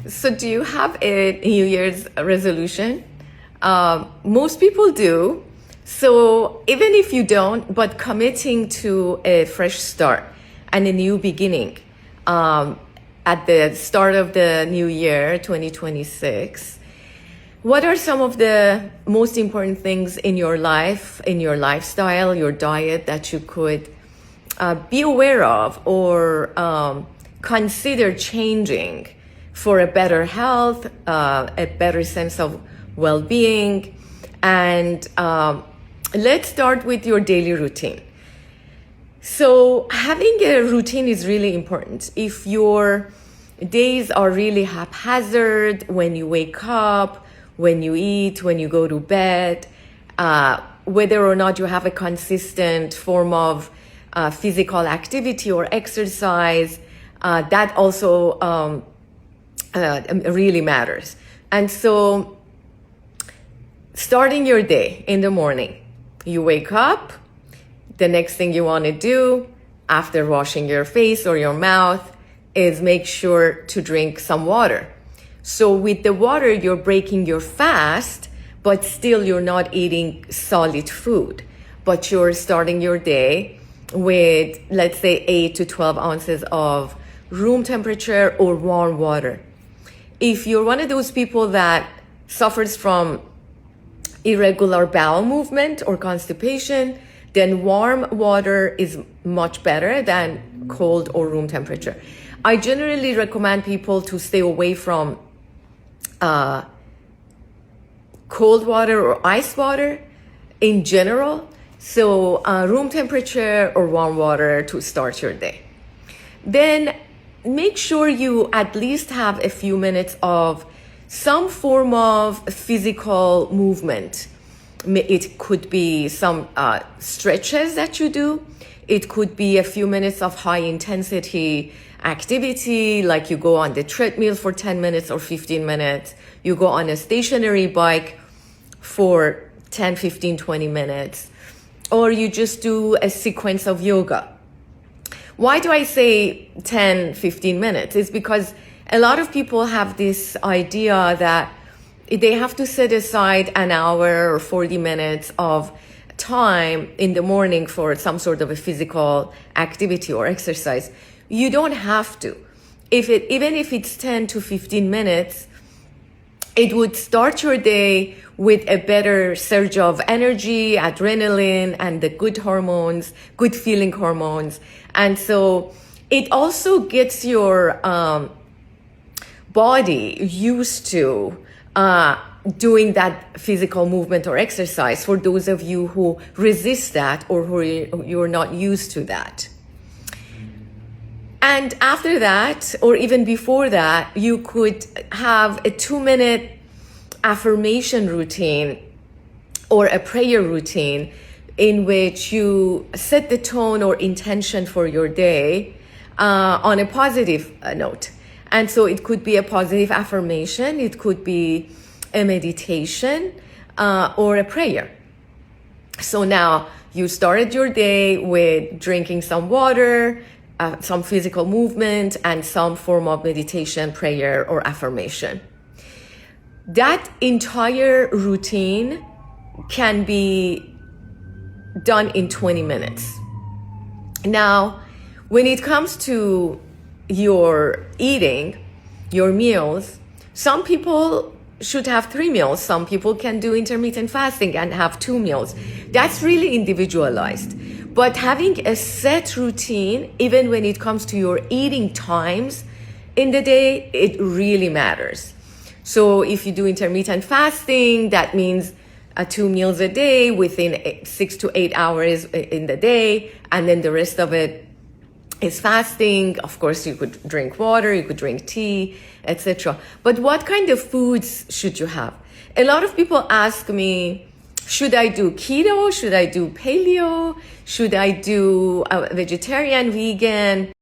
So do you have a New Year's resolution? Most people do. So even if you don't, but committing to a fresh start and a new beginning at the start of the new year, 2026, what are some of the most important things in your life, in your lifestyle, your diet that you could be aware of or consider changing for a better health, a better sense of well-being? And let's start with your daily routine. So having a routine is really important. If your days are really haphazard, when you wake up, when you eat, when you go to bed, whether or not you have a consistent form of physical activity or exercise, that also really matters. And so starting your day in the morning, you wake up, the next thing you want to do after washing your face or your mouth is make sure to drink some water. So with the water, you're breaking your fast, but still you're not eating solid food, but you're starting your day with, let's say, 8 to 12 ounces of room temperature or warm water. If you're one of those people that suffers from irregular bowel movement or constipation, then warm water is much better than cold or room temperature. I generally recommend people to stay away from cold water or ice water in general. So room temperature or warm water to start your day. Then make sure you at least have a few minutes of some form of physical movement. It could be some stretches that you do. It could be a few minutes of high intensity activity, like you go on the treadmill for 10 minutes or 15 minutes. You go on a stationary bike for 10, 15, 20 minutes. Or you just do a sequence of yoga. Why do I say 10, 15 minutes? It's because a lot of people have this idea that they have to set aside an hour or 40 minutes of time in the morning for some sort of a physical activity or exercise. You don't have to. Even if it's 10 to 15 minutes, it would start your day with a better surge of energy, adrenaline, and the good hormones, good feeling hormones. And so it also gets your body used to doing that physical movement or exercise, for those of you who resist that or who you're not used to that. And after that, or even before that, you could have a 2-minute affirmation routine or a prayer routine in which you set the tone or intention for your day on a positive note. And so it could be a positive affirmation, it could be a meditation or a prayer. So now you started your day with drinking some water, some physical movement, and some form of meditation, prayer, or affirmation. That entire routine can be done in 20 minutes. Now, when it comes to your eating, your meals, some people should have 3 meals. Some people can do intermittent fasting and have 2 meals. That's really individualized. But having a set routine, even when it comes to your eating times in the day, it really matters. So if you do intermittent fasting, that means 2 meals a day within 6 to 8 hours in the day, and then the rest of it is fasting. Of course, you could drink water, you could drink tea, etc. But what kind of foods should you have? A lot of people ask me, should I do keto? Should I do paleo? Should I do vegetarian, vegan?